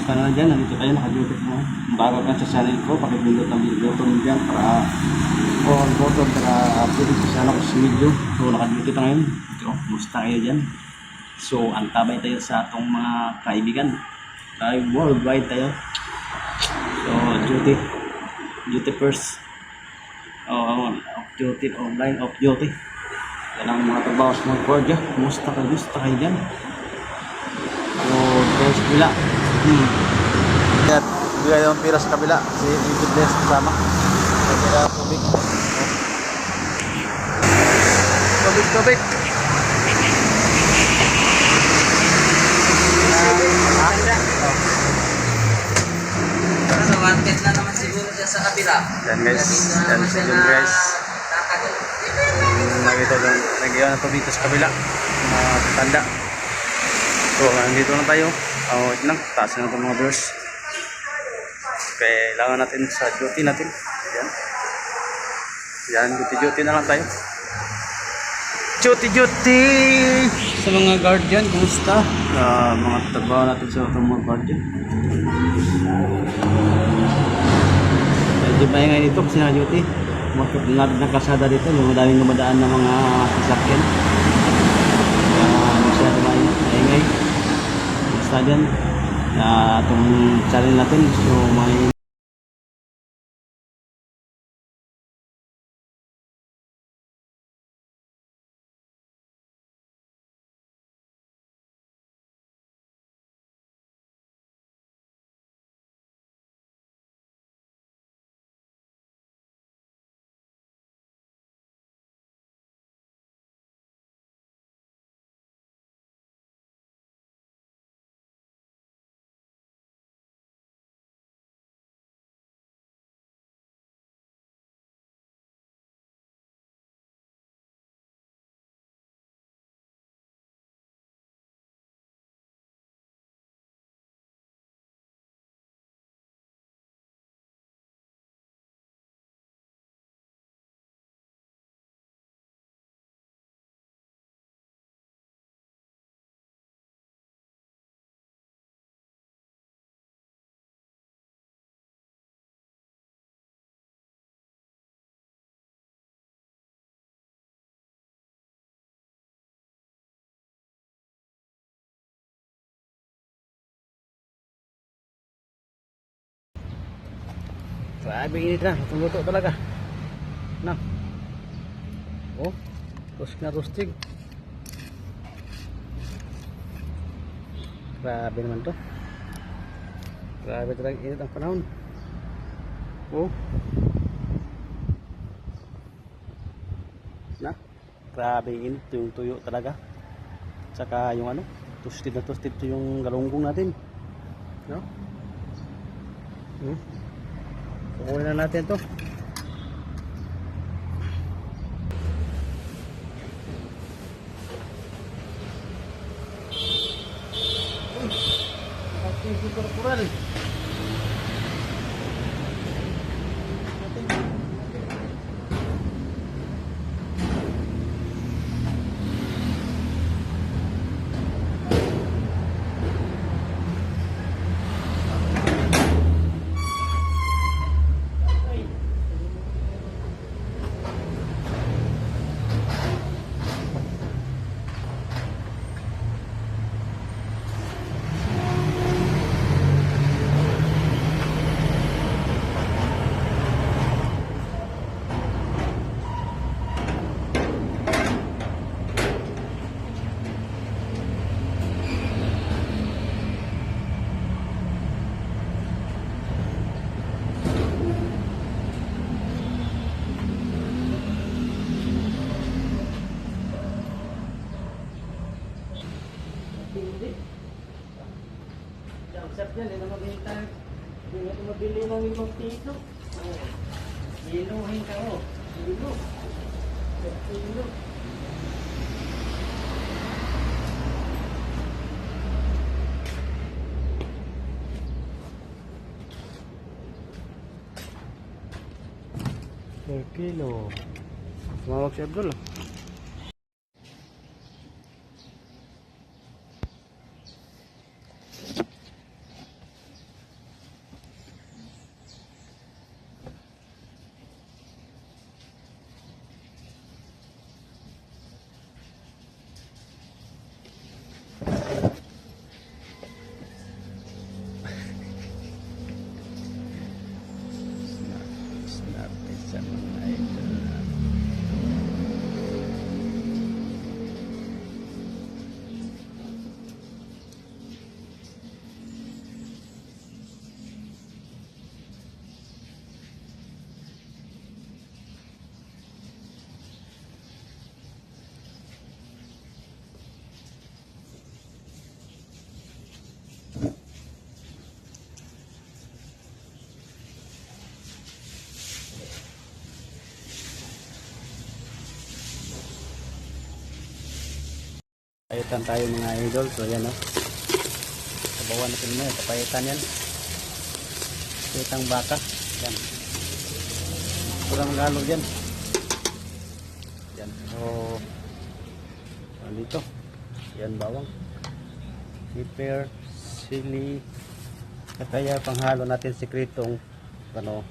Kumusta na dyan? Nandito tayo, nakadutot mo. Bago ka sa channel ko, pakipindot ang button dyan para all button para update ko sana ko sa video. So nakadutot na ngayon. So, kumusta kayo dyan? So antabay tayo sa atong mga kaibigan. Tayo worldwide tayo. So duty first. Off duty, online off duty. Yan ang mga trabaho sa mga kordya. Kumusta kayo dyan? So tayo sa kabila. At bigay yung pira sa kabila. Si Egypt Bless kasama. May pira tubig. Tubig. Sa market na naman siguro siya sa kabila. Yan guys. Yan guys. Nagyan na tubig sa kabila. Mga tanda. So nandito na tayo. Wait lang. Taas na itong mga viewers. Kailangan natin sa duty natin. Yan. Duty na lang tayo. Duty! Sa mga guardian, kumusta? Mga trabaho natin sa mga guardian. Medyo maingay dito kasi naka-duty. Nakasada dito, yung madaming lumadaan ng mga sasakyan. Masyado maingay. Basta dyan, itong channel natin, so may grabe init na, tumuto talaga. Na. Oh, roastig. Grabe naman to. Grabe talaga init ang panahon. Oh. Na. Grabe init yung tuyo talaga. Saka yung ano, toasted to yung galunggong natin. No? Kukunin na natin to. Kurang. Yan, hindi na mabili ng 5 kilo. Kilohin ka mo. Kilo. Kilo. Per kilo. Tumawag si Abdul. Papayitan tayo mga idol. So yan o. Sabawan natin na. Papayitan yan. Kitang baka. Yan. Kurang lalo yan. Yan. So dito. Yan bawang. Pepper. Sili. Kaya panghalo natin sikretong ano